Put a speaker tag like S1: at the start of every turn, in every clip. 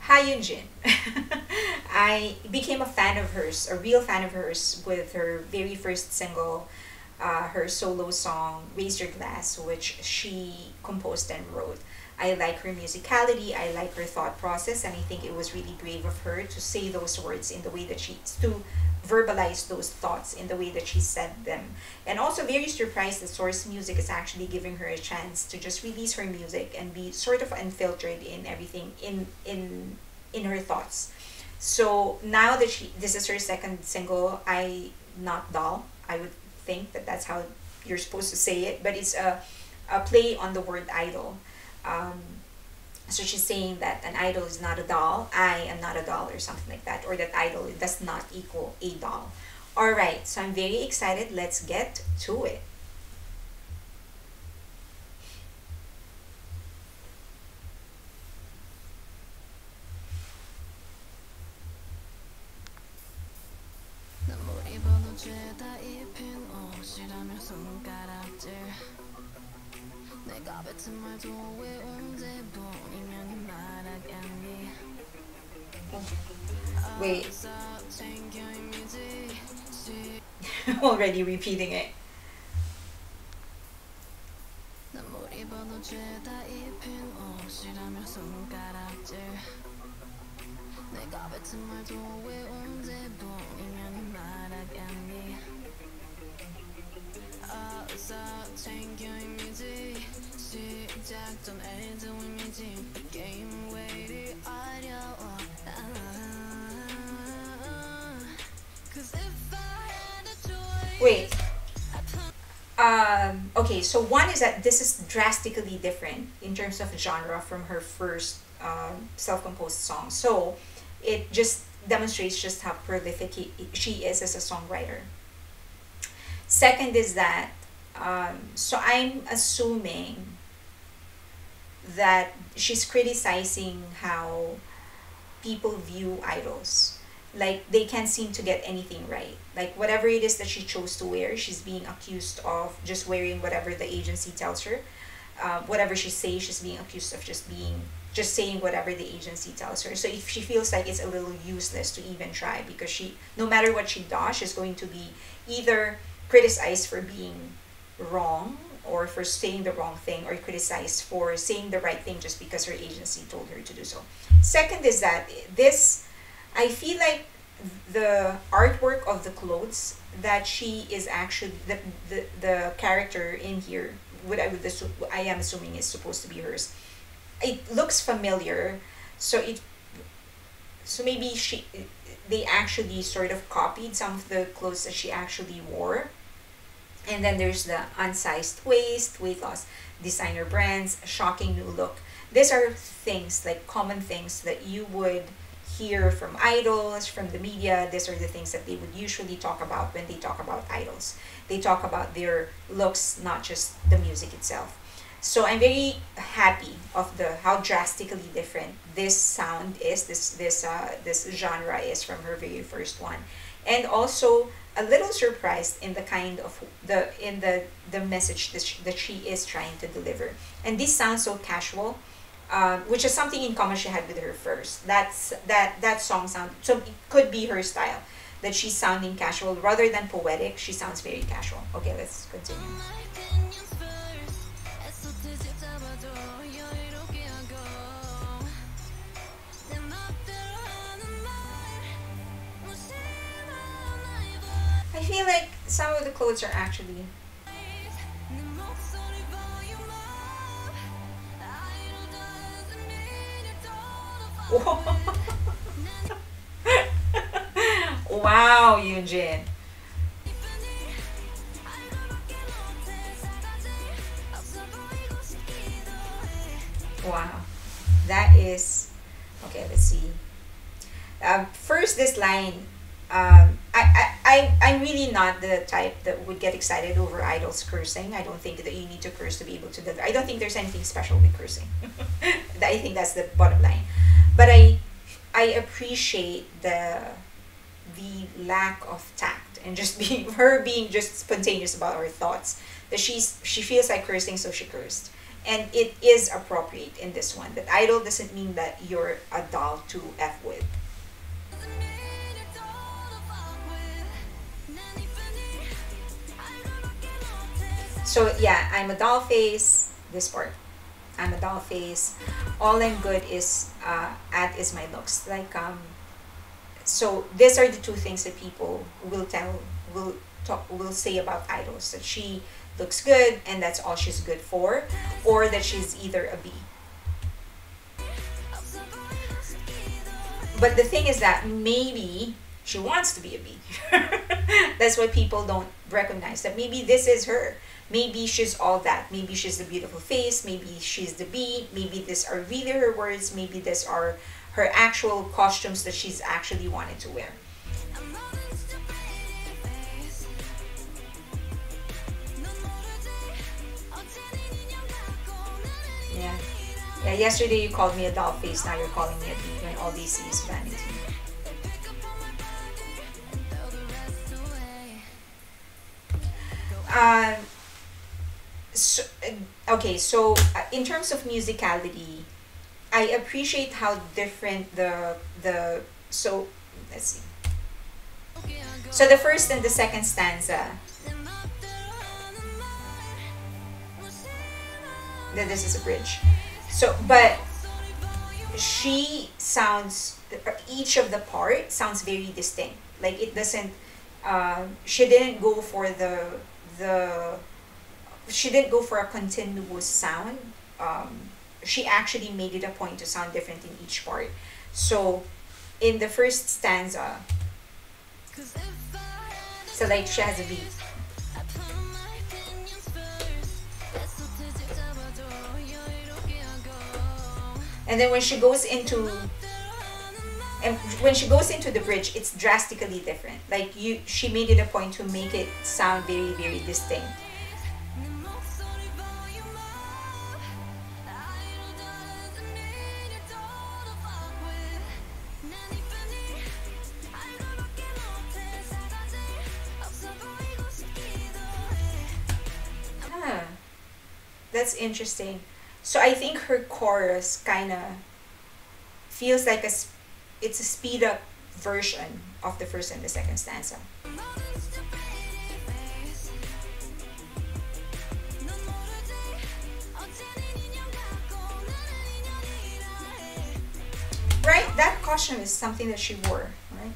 S1: Hi Yunjin. I became a fan of hers, a real fan of hers, with her very first single, her solo song "Raise Your Glass," which she composed and wrote. I like her musicality. I like her thought process, and I think it was really brave of her to say those words in the way that to verbalize those thoughts in the way that she said them. And also very surprised that Source Music is actually giving her a chance to just release her music and be sort of unfiltered in everything in her thoughts. So now that this is her second single, I not doll. I would think that that's how you're supposed to say it, but it's a play on the word idol. Um, so she's saying that an idol is not a doll, I am not a doll, or something like that, or that idol does not equal a doll. All right, so I'm very excited. Let's get to it. Wait, already repeating it. Wait. Okay, so one is that this is drastically different in terms of genre from her first self-composed song. So it just demonstrates just how prolific she is as a songwriter. Second is that, so I'm assuming that she's criticizing how people view idols. Like they can't seem to get anything right. Like whatever it is that she chose to wear, she's being accused of just wearing whatever the agency tells her. Whatever she says, she's being accused of just saying whatever the agency tells her. So if she feels like it's a little useless to even try, because she, no matter what she does, she's going to be either criticized for being wrong, or for saying the wrong thing, or criticized for saying the right thing just because her agency told her to do so. Second is that this, I feel like the artwork of the clothes that she is actually the character in here, what I am assuming is supposed to be hers. It looks familiar, so maybe they actually sort of copied some of the clothes that she actually wore. And then there's the unsized waist, weight loss, designer brands, shocking new look. These are things, like common things that you would hear from idols, from the media. These are the things that they would usually talk about when they talk about idols. They talk about their looks, not just the music itself. So I'm very happy of the how drastically different this sound is, this genre is from her very first one, and also a little surprised in the kind of the message that she is trying to deliver. And this sounds so casual, which is something in common she had with her first. That song sound, so it could be her style, that she's sounding casual rather than poetic. She sounds very casual. Okay, let's continue. I feel like some of the clothes are actually. Wow, Yunjin. Wow. That is. Okay, let's see. First, this line. I'm really not the type that would get excited over idols cursing. I don't think that you need to curse to be able to deliver. I don't think there's anything special with cursing. I think that's the bottom line. But I appreciate the lack of tact and just being her being just spontaneous about her thoughts. That she feels like cursing, so she cursed. And it is appropriate in this one. That idol doesn't mean that you're a doll to F with. So yeah, I'm a doll face. This part, I'm a doll face. All I'm good is at is my looks. Like so these are the two things that people will will say about idols, that she looks good and that's all she's good for, or that she's either a B. But the thing is that maybe she wants to be a B. That's why people don't recognize that maybe this is her. Maybe she's all that. Maybe she's the beautiful face. Maybe she's the B. Maybe these are really her words. Maybe these are her actual costumes that she's actually wanted to wear. Yeah. Yeah, yesterday you called me a doll face, now you're calling me a B when all they see is vanity. Um, so, okay, so in terms of musicality, I appreciate how different the so let's see. So the first and the second stanza. This is a bridge. So, but she sounds, each of the parts sounds very distinct. Like it doesn't. She didn't go for the. She didn't go for a continuous sound. She actually made it a point to sound different in each part. So, in the first stanza, so like she has a beat. And then when she goes into the bridge, it's drastically different. Like she made it a point to make it sound very, very distinct. Huh. That's interesting. So I think her chorus kind of feels like it's a speed up version of the first and the second stanza. Right? That costume is something that she wore, right?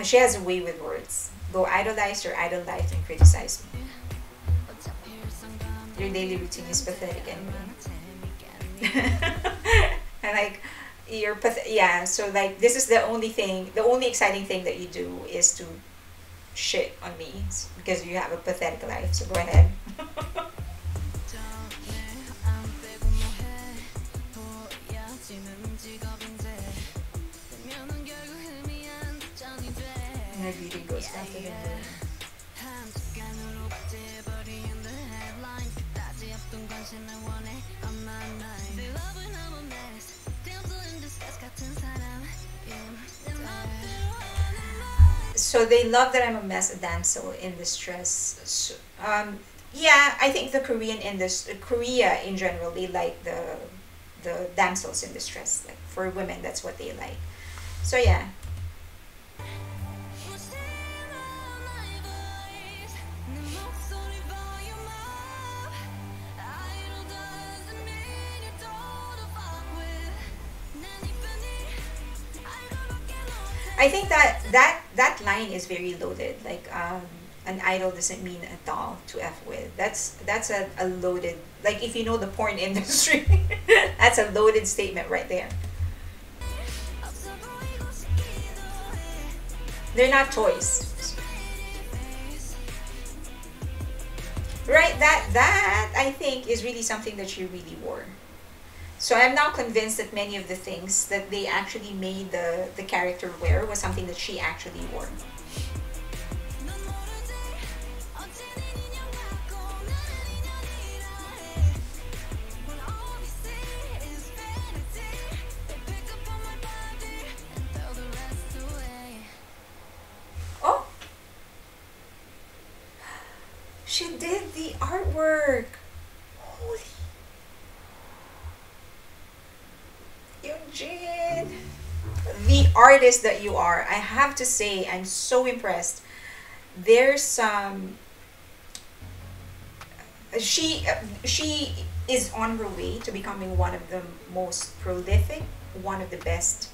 S1: She has a way with words. Go idolize your idol life and criticize me. Your daily routine is pathetic anyway. And like yeah, so like this is the only exciting thing that you do is to shit on me because you have a pathetic life. So go ahead. And it really goes back to the moon. So they love that I'm a mess, a damsel in distress. So, yeah, I think the Korean industry, Korea in general, they like the damsels in distress. Like for women, that's what they like. So yeah. I think that line is very loaded. Like an idol doesn't mean a doll to F with. That's a loaded, like if you know the porn industry, that's a loaded statement right there. They're not toys. Right? That I think is really something that she really wore. So I'm now convinced that many of the things that they actually made the character wear was something that she actually wore. artwork. Holy Yunjin, the artist that you are. I have to say, I'm so impressed. There's she is on her way to becoming one of the most prolific, one of the best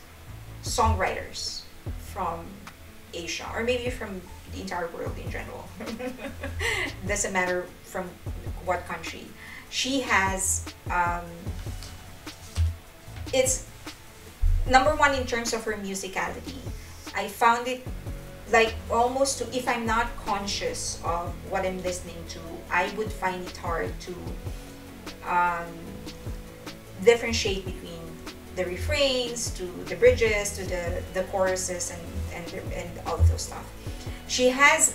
S1: songwriters from Asia, or maybe from the entire world in general. Doesn't matter from what country. She has it's number one in terms of her musicality. I found it like almost to, if I'm not conscious of what I'm listening to, I would find it hard to um, differentiate between the refrains to the bridges to the choruses and all of those stuff. She has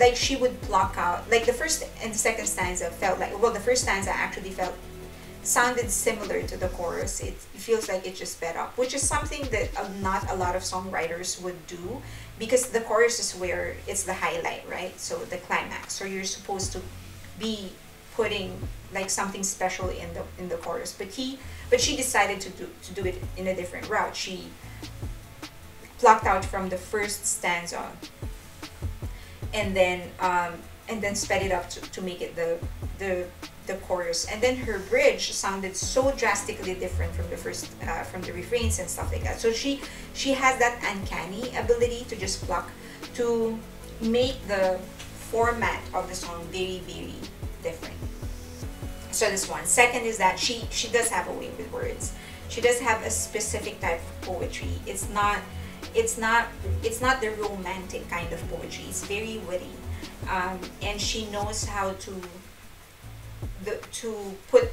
S1: like she would pluck out like the first and the second stanza felt like, well, the first stanza actually felt sounded similar to the chorus. It feels like it just sped up, which is something that not a lot of songwriters would do, because the chorus is where it's the highlight, right? So the climax. So you're supposed to be putting like something special in the chorus, but she decided to do it in a different route. She plucked out from the first stanza and then sped it up to make it the chorus, and then her bridge sounded so drastically different from the first from the refrains and stuff like that. So she has that uncanny ability to just pluck, to make the format of the song very, very different. So this one. Second is that she does have a way with words. She does have a specific type of poetry. It's not the romantic kind of poetry. It's very witty, and she knows how to put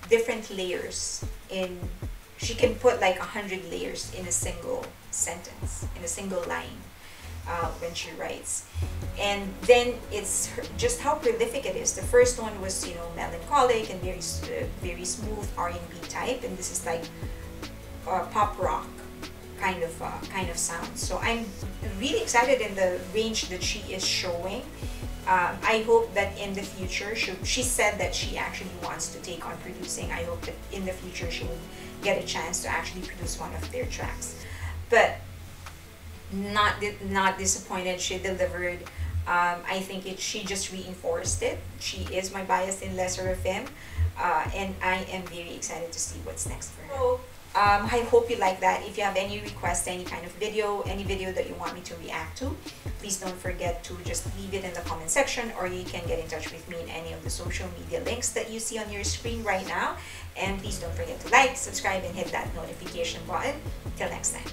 S1: different layers in. She can put like 100 layers in a single sentence, in a single line, when she writes. And then it's just how prolific it is. The first one was, you know, melancholic and very smooth R&B type, and this is like pop rock kind of sound. So I'm really excited in the range that she is showing. I hope that in the future, she said that she actually wants to take on producing. I hope that in the future she will get a chance to actually produce one of their tracks. But not disappointed. She delivered. I think she just reinforced it. She is my bias in Lesser of Him, and I am very excited to see what's next for her. So, I hope you like that. If you have any requests, any kind of video, any video that you want me to react to, please don't forget to just leave it in the comment section, or you can get in touch with me in any of the social media links that you see on your screen right now. And please don't forget to like, subscribe, and hit that notification button. Till next time.